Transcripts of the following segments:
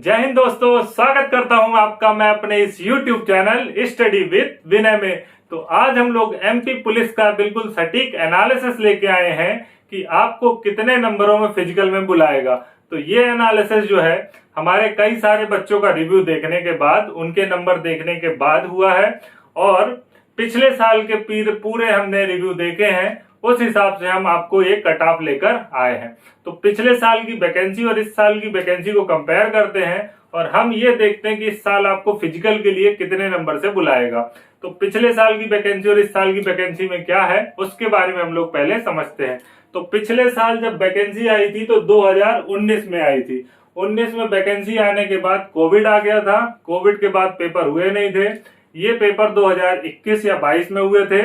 जय हिंद दोस्तों, स्वागत करता हूं आपका मैं अपने इस YouTube चैनल स्टडी विद विनय में। तो आज हम लोग एमपी पुलिस का बिल्कुल सटीक एनालिसिस लेके आए हैं कि आपको कितने नंबरों में फिजिकल में बुलाएगा। तो ये एनालिसिस जो है हमारे कई सारे बच्चों का रिव्यू देखने के बाद, उनके नंबर देखने के बाद हुआ है और पिछले साल के पूरे हमने रिव्यू देखे हैं, उस हिसाब से हम आपको एक कट ऑफ लेकर आए हैं। तो पिछले साल की वैकेंसी और इस साल की वैकेंसी को कंपेयर करते हैं और हम ये देखते हैं कि इस साल आपको फिजिकल के लिए कितने नंबर से बुलाएगा। तो पिछले साल की वैकेंसी और इस साल की वैकेंसी में क्या है उसके बारे में हम लोग पहले समझते हैं। तो पिछले साल जब वैकेंसी आई थी तो 2019 में आई थी। 19 में वैकेंसी आने के बाद कोविड आ गया था। कोविड के बाद पेपर हुए नहीं थे। ये पेपर 2021 या 22 में हुए थे।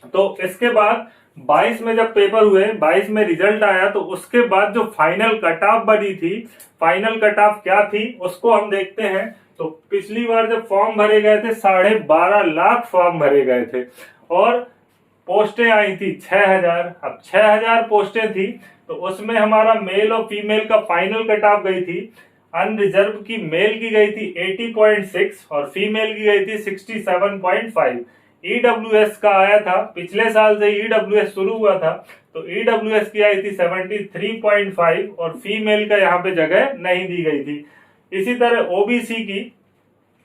तो इसके बाद 22 में जब पेपर हुए, 22 में रिजल्ट आया, तो उसके बाद जो फाइनल कट ऑफ बनी थी, फाइनल कट ऑफ क्या थी उसको हम देखते हैं। तो पिछली बार जब फॉर्म भरे गए थे 12.5 लाख फॉर्म भरे गए थे और पोस्टें आई थी 6000। अब 6000 पोस्टें थी तो उसमें हमारा मेल और फीमेल का फाइनल कट ऑफ गई थी। अनरिजर्व की मेल की गई थी 80.6 और फीमेल की गई थी 67.5। ईडब्ल्यूएस का आया था, पिछले साल से ईडब्ल्यूएस शुरू हुआ था, तो ईडब्ल्यूएस की आई थी 73.5 और फीमेल का यहाँ पे जगह नहीं दी गई थी। इसी तरह ओबीसी की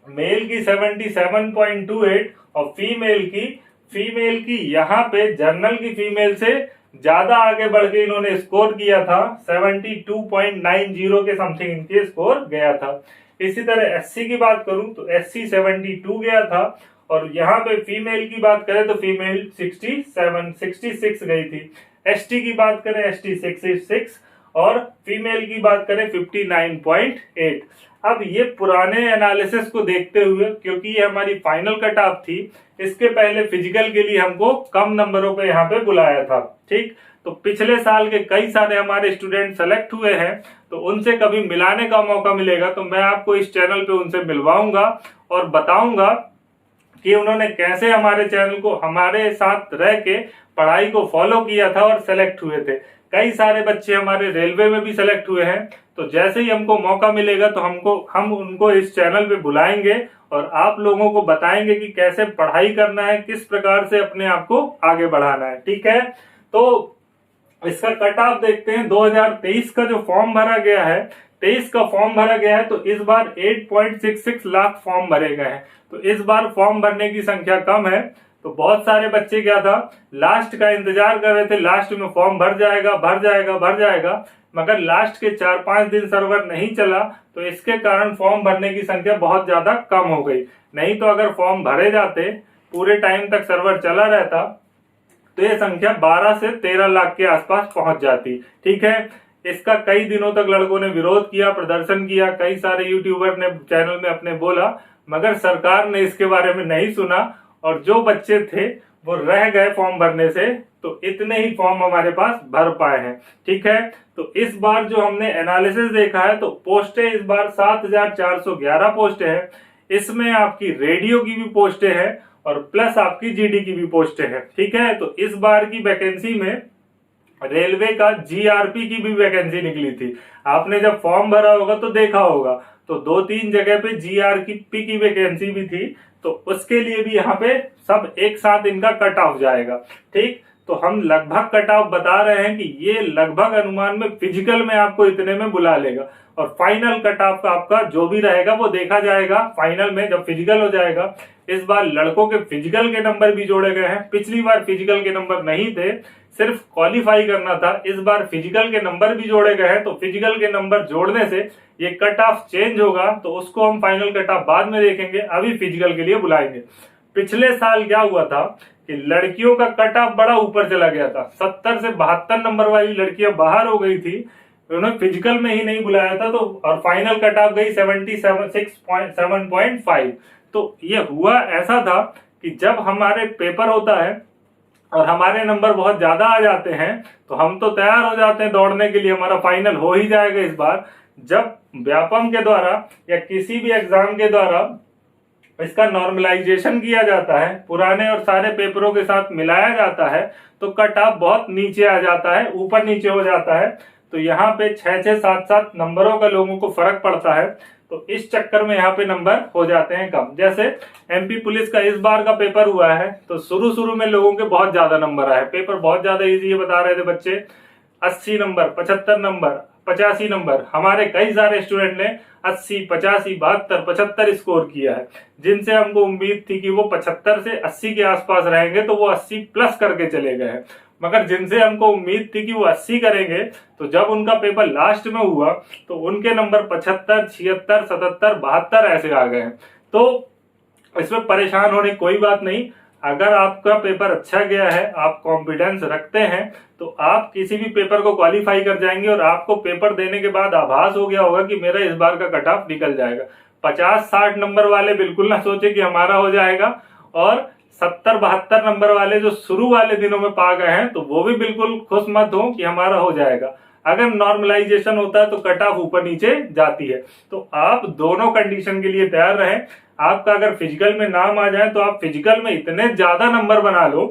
मेल की 77.28 और फीमेल की यहाँ पे जनरल की फीमेल से ज्यादा आगे बढ़ के इन्होंने स्कोर किया था। 72.90 के समथिंग इनके स्कोर गया था। इसी तरह एससी की बात करूं तो एससी 72 गया था और यहाँ पे फीमेल की बात करें तो फीमेल 66 गई थी। एसटी की बात करें एसटी 66 और फीमेल की बात करें 59.8। अब ये पुराने एनालिसिस को देखते हुए, क्योंकि ये हमारी फाइनल कट ऑफ थी, इसके पहले फिजिकल के लिए हमको कम नंबरों पे यहाँ पे बुलाया था। ठीक, तो पिछले साल के कई सारे हमारे स्टूडेंट सेलेक्ट हुए हैं, तो उनसे कभी मिलाने का मौका मिलेगा तो मैं आपको इस चैनल पे उनसे मिलवाऊंगा और बताऊंगा कि उन्होंने कैसे हमारे चैनल को हमारे साथ रह के पढ़ाई को फॉलो किया था और सेलेक्ट हुए थे। कई सारे बच्चे हमारे रेलवे में भी सेलेक्ट हुए हैं। तो जैसे ही हमको मौका मिलेगा तो हम उनको इस चैनल पे बुलाएंगे और आप लोगों को बताएंगे कि कैसे पढ़ाई करना है, किस प्रकार से अपने आप को आगे बढ़ाना है। ठीक है, तो इसका कट ऑफ देखते हैं। 2023 का जो फॉर्म भरा गया है, 23 का फॉर्म भरा गया है, तो इस बार 8.66 लाख फॉर्म भरे गए हैं। तो इस बार फॉर्म भरने की संख्या कम है। तो बहुत सारे बच्चे क्या था, लास्ट का इंतजार कर रहे थे, लास्ट में फॉर्म भर जाएगा, मगर लास्ट के 4-5 दिन सर्वर नहीं चला, तो इसके कारण फॉर्म भरने की संख्या बहुत ज्यादा कम हो गई। नहीं तो अगर फॉर्म भरे जाते, पूरे टाइम तक सर्वर चला रहता, तो ये संख्या 12 से 13 लाख के आसपास पहुंच जाती। ठीक है, इसका कई दिनों तक लड़कों ने विरोध किया, प्रदर्शन किया, कई सारे यूट्यूबर ने चैनल में अपने बोला, मगर सरकार ने इसके बारे में नहीं सुना और जो बच्चे थे वो रह गए फॉर्म भरने से। तो इतने ही फॉर्म हमारे पास भर पाए हैं। ठीक है, तो इस बार जो हमने एनालिसिस देखा है, तो पोस्टें इस बार 7411 पोस्टें हैं। इसमें आपकी रेडियो की भी पोस्टें हैं और प्लस आपकी जीडी की भी पोस्टें हैं। ठीक है, तो इस बार की वैकेंसी में रेलवे का जीआरपी की भी वैकेंसी निकली थी। आपने जब फॉर्म भरा होगा तो देखा होगा, तो 2-3 जगह पे जीआरपी की वैकेंसी भी थी। तो उसके लिए भी यहाँ पे सब एक साथ इनका कट ऑफ जाएगा। ठीक, तो हम लगभग कट ऑफ बता रहे हैं कि ये लगभग अनुमान में फिजिकल में आपको इतने में बुला लेगा और फाइनल कट ऑफ आपका जो भी रहेगा वो देखा जाएगा फाइनल में जब फिजिकल हो जाएगा। इस बार लड़कों के फिजिकल के नंबर भी जोड़े गए हैं। पिछली बार फिजिकल के नंबर नहीं थे, सिर्फ क्वालिफाई करना था। इस बार फिजिकल के नंबर भी जोड़े गए हैं, तो फिजिकल के नंबर जोड़ने से ये कट ऑफ चेंज होगा, तो उसको हम फाइनल कट ऑफ बाद में देखेंगे, अभी फिजिकल के लिए बुलाएंगे। पिछले साल क्या हुआ था कि लड़कियों का कट ऑफ बड़ा ऊपर चला गया था। 70 से 72 नंबर वाली लड़कियां बाहर हो गई थी, उन्हें फिजिकल में ही नहीं बुलाया था, तो और फाइनल कट ऑफ गई 76.5। तो ये हुआ ऐसा था कि जब हमारे पेपर होता है और हमारे नंबर बहुत ज्यादा आ जाते हैं तो हम तो तैयार हो जाते हैं दौड़ने के लिए, हमारा फाइनल हो ही जाएगा इस बार। जब व्यापम के द्वारा या किसी भी एग्जाम के द्वारा इसका नॉर्मलाइजेशन किया जाता है, पुराने और सारे पेपरों के साथ मिलाया जाता है, तो कट ऑफ बहुत नीचे आ जाता है, ऊपर नीचे हो जाता है। तो यहाँ पे 6-6, 7-7 नंबरों का लोगों को फर्क पड़ता है, तो इस चक्कर में यहाँ पे नंबर हो जाते हैं कम। जैसे एमपी पुलिस का इस बार का पेपर हुआ है, तो शुरू में लोगों के बहुत ज्यादा नंबर आए, पेपर बहुत ज्यादा इजी है बता रहे थे बच्चे, 80 नंबर, 75 नंबर, 85 नंबर। हमारे कई सारे स्टूडेंट ने 80, 85, 72, 75 स्कोर किया है, जिनसे हमको उम्मीद थी कि वो 75 से 80 के आसपास रहेंगे, तो वो 80 प्लस करके चले गए हैं। मगर जिनसे हमको उम्मीद थी कि वो 80 करेंगे, तो जब उनका पेपर लास्ट में हुआ तो उनके नंबर 75, 76, 77, 72 ऐसे आ गए हैं। तो इसमें परेशान होने कोई बात नहीं। अगर आपका पेपर अच्छा गया है, आप कॉन्फिडेंस रखते हैं, तो आप किसी भी पेपर को क्वालिफाई कर जाएंगे और आपको पेपर देने के बाद आभास हो गया होगा कि मेरा इस बार का कट ऑफ निकल जाएगा। 50-60 नंबर वाले बिल्कुल ना सोचे कि हमारा हो जाएगा, और 70-72 नंबर वाले जो शुरू वाले दिनों में पा गए हैं, तो वो भी बिल्कुल खुश मत हो कि हमारा हो जाएगा। अगर नॉर्मलाइजेशन होता है तो कट ऑफ ऊपर नीचे जाती है। तो आप दोनों कंडीशन के लिए तैयार रहें। आपका अगर फिजिकल में नाम आ जाए तो आप फिजिकल में इतने ज्यादा नंबर बना लो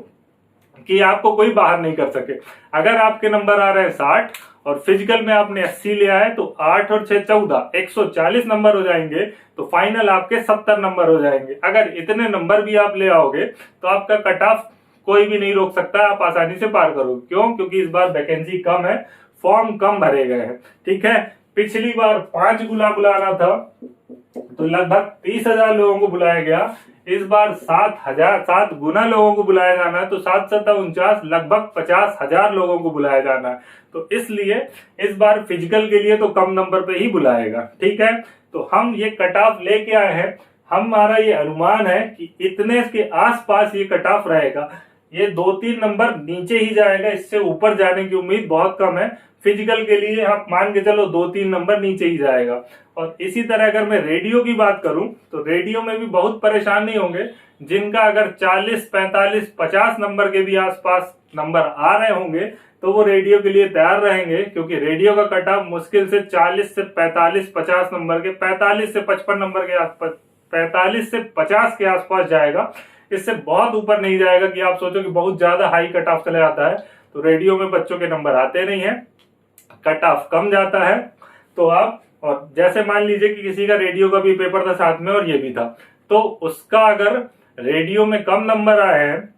कि आपको कोई बाहर नहीं कर सके। अगर आपके नंबर आ रहे हैं 60 और फिजिकल में आपने 80 लिया है, तो 8 और 6 14, 140 नंबर हो जाएंगे, तो फाइनल आपके 70 नंबर हो जाएंगे। अगर इतने नंबर भी आप ले आओगे तो आपका कट ऑफ कोई भी नहीं रोक सकता, आप आसानी से पार करोगे। क्यों? क्योंकि इस बार वैकेंसी कम है, फॉर्म कम भरे गए हैं। ठीक है, पिछली बार 5 गुना बुलाना था तो लगभग 30,000 लोगों को बुलाया गया। इस बार 7 गुना लोगों को बुलाया जाना है, तो 7-7-49 लगभग 50,000 लोगों को बुलाया जाना है। तो इसलिए इस बार फिजिकल के लिए तो कम नंबर पे ही बुलाएगा। ठीक है, तो हम ये कट ऑफ लेके आए हैं। हमारा ये अनुमान है कि इतने के आसपास ये कट ऑफ रहेगा। ये 2-3 नंबर नीचे ही जाएगा, इससे ऊपर जाने की उम्मीद बहुत कम है। फिजिकल के लिए आप मान के चलो 2-3 नंबर नीचे ही जाएगा। और इसी तरह अगर मैं रेडियो की बात करूं, तो रेडियो में भी बहुत परेशान नहीं होंगे। जिनका अगर 40, 45, 50 नंबर के भी आसपास नंबर आ रहे होंगे, तो वो रेडियो के लिए तैयार रहेंगे, क्योंकि रेडियो का कट ऑफ मुश्किल से 40 से 45, 50 नंबर के, 45 से 55 नंबर के आसपास, 45 से 50 के आसपास जाएगा। इससे बहुत ऊपर नहीं जाएगा कि आप सोचो कि बहुत ज्यादा हाई कट ऑफ चले जाता है। तो रेडियो में बच्चों के नंबर आते नहीं है, कट ऑफ कम जाता है। तो आप, और जैसे मान लीजिए कि किसी का रेडियो का भी पेपर था साथ में और ये भी था, तो उसका अगर रेडियो में कम नंबर आए हैं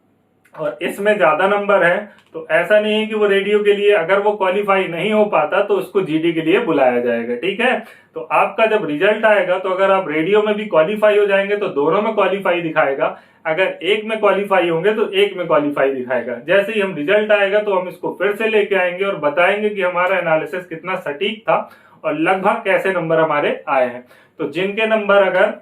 और इसमें ज्यादा नंबर है, तो ऐसा नहीं है कि वो रेडियो के लिए, अगर वो क्वालिफाई नहीं हो पाता तो उसको जीडी के लिए बुलाया जाएगा। ठीक है, तो आपका जब रिजल्ट आएगा, तो अगर आप रेडियो में भी क्वालिफाई हो जाएंगे तो दोनों में क्वालिफाई दिखाएगा, अगर एक में क्वालिफाई होंगे तो एक में क्वालिफाई दिखाएगा। जैसे ही हम रिजल्ट आएगा तो हम इसको फिर से लेके आएंगे और बताएंगे कि हमारा एनालिसिस कितना सटीक था और लगभग कैसे नंबर हमारे आए हैं। तो जिनके नंबर अगर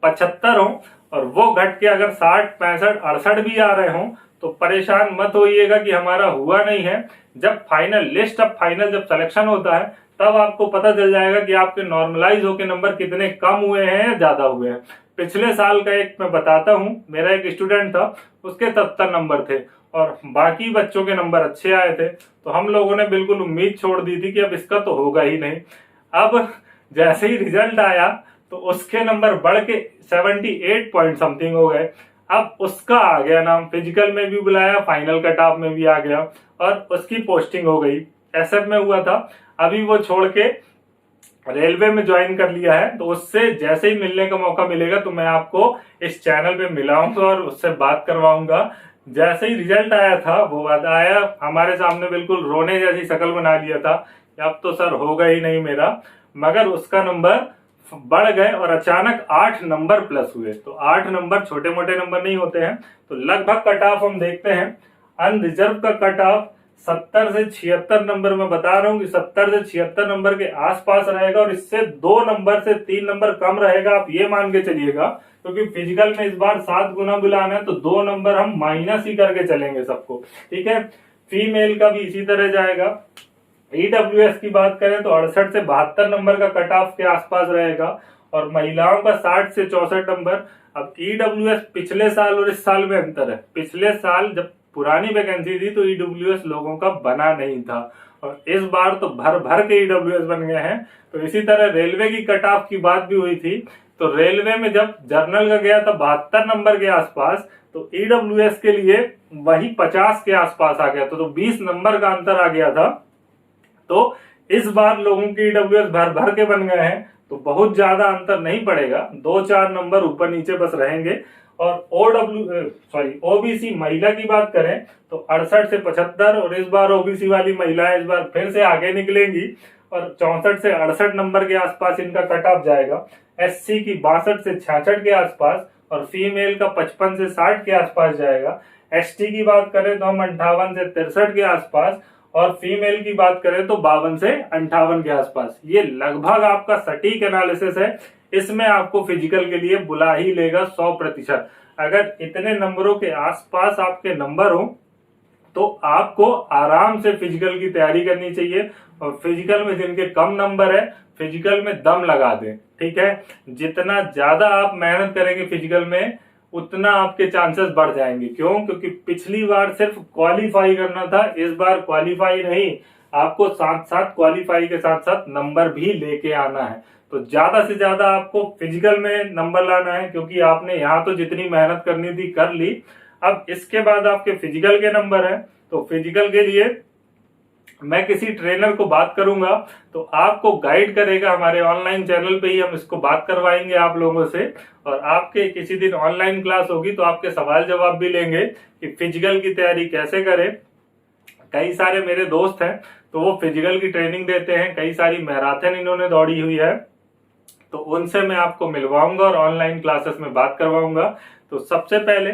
75 हो और वो घट के अगर 60, 65, 68 भी आ रहे हो, तो परेशान मत होइएगा कि हमारा हुआ नहीं है। जब फाइनल लिस्ट ऑफ फाइनल जब सिलेक्शन होता है, तब आपको पता चल जाएगा कि आपके नॉर्मलाइज होके नंबर कितने कम हुए हैं या ज्यादा हुए हैं। पिछले साल का एक मैं बताता हूँ, मेरा एक स्टूडेंट था, उसके 70 नंबर थे और बाकी बच्चों के नंबर अच्छे आए थे। तो हम लोगों ने बिल्कुल उम्मीद छोड़ दी थी कि अब इसका तो होगा ही नहीं। अब जैसे ही रिजल्ट आया तो उसके नंबर बढ़ के 78 पॉइंट समथिंग हो गए। अब उसका आ गया नाम, फिजिकल में भी बुलाया, फाइनल कट ऑफ में भी आ गया और उसकी पोस्टिंग हो गई। एसएफ में हुआ था, अभी वो छोड़ के रेलवे में ज्वाइन कर लिया है। तो उससे जैसे ही मिलने का मौका मिलेगा तो मैं आपको इस चैनल पे मिलाऊंगा और उससे बात करवाऊंगा। जैसे ही रिजल्ट आया था, वो बात आया हमारे सामने, बिल्कुल रोने जैसी शक्ल बना लिया था, अब तो सर होगा ही नहीं मेरा। मगर उसका नंबर बढ़ गए और अचानक 8 नंबर प्लस हुए। तो 8 नंबर छोटे मोटे नंबर नहीं होते हैं। तो लगभग कट ऑफ हम देखते हैं, अनरिजर्व का कट ऑफ 70 से 76 नंबर में बता रहा हूँ कि 70 से 76 नंबर के आसपास रहेगा और इससे 2 नंबर से 3 नंबर कम रहेगा, आप ये मान के चलिएगा। क्योंकि फिजिकल में इस बार 7 गुना बुलाना है, तो 2 नंबर हम माइनस ही करके चलेंगे सबको। ठीक है, फीमेल का भी इसी तरह जाएगा। ईडब्ल्यूएस की बात करें तो 68 से 72 नंबर का कट ऑफ के आसपास रहेगा और महिलाओं का 60 से 64 नंबर। अब ईडब्ल्यूएस पिछले साल और इस साल में अंतर है। पिछले साल जब पुरानी वैकेंसी थी तो ईडब्ल्यूएस लोगों का बना नहीं था और इस बार तो भर भर के ईडब्ल्यूएस बन गए हैं। तो इसी तरह रेलवे की कट ऑफ की बात भी हुई थी। तो रेलवे में जब जर्नल का गया था 72 नंबर के आसपास, तो ईडब्ल्यूएस के लिए वही 50 के आसपास आ गया। तो 20 नंबर का अंतर आ गया था। तो इस बार लोगों की ईडब्ल्यूएस भर भर के बन गए हैं, तो बहुत ज्यादा अंतर नहीं पड़ेगा, 2-4 नंबर ऊपर नीचे बस रहेंगे। और ओबीसी महिला की बात करें तो 68 से 75, और इस बार ओबीसी वाली महिलाएं इस बार फिर से आगे निकलेंगी और 64 से 68 नंबर के आसपास इनका कट ऑफ जाएगा। एससी की 62 से 66 के आसपास, और फीमेल का 55 से 60 के आसपास जाएगा। एसटी की बात करें तो हम 58 से 63 के आसपास, और फीमेल की बात करें तो 52 से 58 के आसपास। ये लगभग आपका सटीक एनालिसिस है। इसमें आपको फिजिकल के लिए बुला ही लेगा 100%। अगर इतने नंबरों के आसपास आपके नंबर हो तो आपको आराम से फिजिकल की तैयारी करनी चाहिए। और फिजिकल में जिनके कम नंबर है, फिजिकल में दम लगा दें, ठीक है। जितना ज्यादा आप मेहनत करेंगे फिजिकल में, उतना आपके चांसेस बढ़ जाएंगे। क्यों? क्योंकि पिछली बार सिर्फ क्वालिफाई करना था, इस बार क्वालिफाई नहीं, आपको साथ साथ क्वालिफाई के साथ साथ नंबर भी लेके आना है। तो ज्यादा से ज्यादा आपको फिजिकल में नंबर लाना है, क्योंकि आपने यहाँ तो जितनी मेहनत करनी थी कर ली। अब इसके बाद आपके फिजिकल के नंबर है, तो फिजिकल के लिए मैं किसी ट्रेनर को बात करूंगा, तो आपको गाइड करेगा। हमारे ऑनलाइन चैनल पे ही हम इसको बात करवाएंगे आप लोगों से, और आपके किसी दिन ऑनलाइन क्लास होगी तो आपके सवाल जवाब भी लेंगे कि फिजिकल की तैयारी कैसे करें। कई सारे मेरे दोस्त हैं तो वो फिजिकल की ट्रेनिंग देते हैं, कई सारी मैराथन इन्होंने दौड़ी हुई है, तो उनसे मैं आपको मिलवाऊंगा और ऑनलाइन क्लासेस में बात करवाऊंगा। तो सबसे पहले,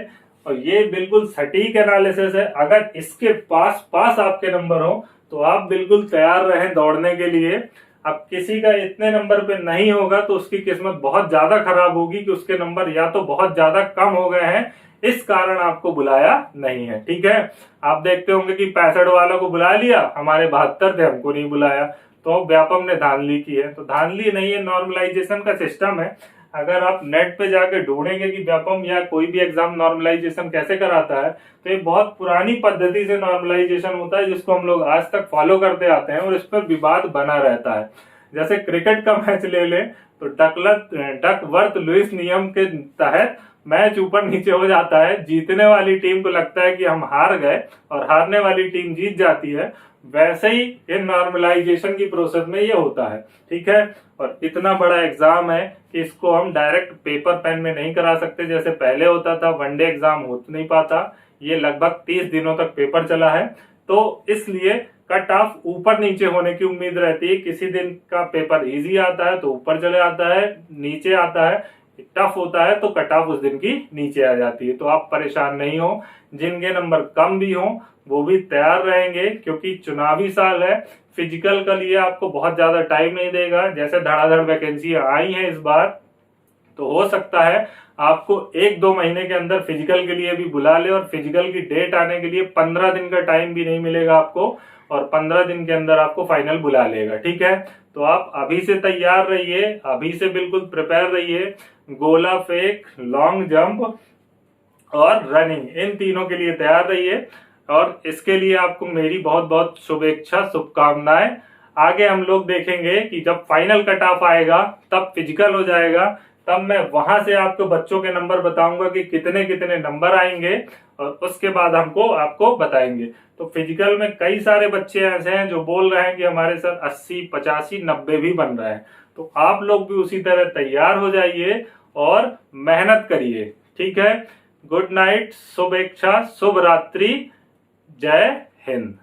और ये बिल्कुल सटीक एनालिसिस है, अगर इसके पास पास आपके नंबर हो तो आप बिल्कुल तैयार रहें दौड़ने के लिए। अब किसी का इतने नंबर पे नहीं होगा तो उसकी किस्मत बहुत ज्यादा खराब होगी कि उसके नंबर या तो बहुत ज्यादा कम हो गए हैं, इस कारण आपको बुलाया नहीं है, ठीक है। आप देखते होंगे कि 65 वालों को बुला लिया, हमारे 72 थे, हमको नहीं बुलाया, तो व्यापम ने धांधली की है। तो धांधली नहीं है, नॉर्मलाइजेशन का सिस्टम है। अगर आप नेट पे जाके ढूंढेंगे कि व्यापम या कोई भी एग्जाम नॉर्मलाइजेशन कैसे कराता है, तो ये बहुत पुरानी पद्धति से नॉर्मलाइजेशन होता है, जिसको हम लोग आज तक फॉलो करते आते हैं, और इस पर विवाद बना रहता है। जैसे क्रिकेट का मैच ले लें तो डकवर्थ लुईस नियम के तहत मैच ऊपर नीचे हो जाता है, जीतने वाली टीम को लगता है कि हम हार गए और हारने वाली टीम जीत जाती है। वैसे ही इन नॉर्मलाइजेशन की प्रोसेस में ये होता है, ठीक है। और इतना बड़ा एग्जाम है कि इसको हम डायरेक्ट पेपर पेन में नहीं करा सकते जैसे पहले होता था, वनडे एग्जाम हो नहीं पाता। ये लगभग 30 दिनों तक पेपर चला है, तो इसलिए कट ऑफ ऊपर नीचे होने की उम्मीद रहती है। किसी दिन का पेपर इजी आता है तो ऊपर चले आता है, नीचे आता है टफ होता है तो कट ऑफ उस दिन की नीचे आ जाती है। तो आप परेशान नहीं हो, जिनके नंबर कम भी हो वो भी तैयार रहेंगे, क्योंकि चुनावी साल है। फिजिकल के लिए आपको बहुत ज्यादा टाइम नहीं देगा। जैसे धड़ाधड़ वैकेंसी आई है इस बार, तो हो सकता है आपको 1-2 महीने के अंदर फिजिकल के लिए भी बुला ले, और फिजिकल की डेट आने के लिए 15 दिन का टाइम भी नहीं मिलेगा आपको, और 15 दिन के अंदर आपको फाइनल बुला लेगा, ठीक है। तो आप अभी से तैयार रहिए, अभी से बिल्कुल प्रिपेयर रहिए। गोला फेंक, लॉन्ग जंप और रनिंग, इन तीनों के लिए तैयार रहिए, और इसके लिए आपको मेरी बहुत बहुत शुभेच्छा, शुभकामनाएं। आगे हम लोग देखेंगे कि जब फाइनल कट ऑफ आएगा तब फिजिकल हो जाएगा, तब मैं वहां से आपको बच्चों के नंबर बताऊंगा कि कितने कितने नंबर आएंगे, और उसके बाद हमको आपको बताएंगे। तो फिजिकल में कई सारे बच्चे ऐसे हैं जो बोल रहे हैं कि हमारे साथ 80, 85, 90 भी बन रहा है। तो आप लोग भी उसी तरह तैयार हो जाइए और मेहनत करिए, ठीक है। गुड नाइट, शुभेच्छा, शुभ रात्रि, जय हिंद।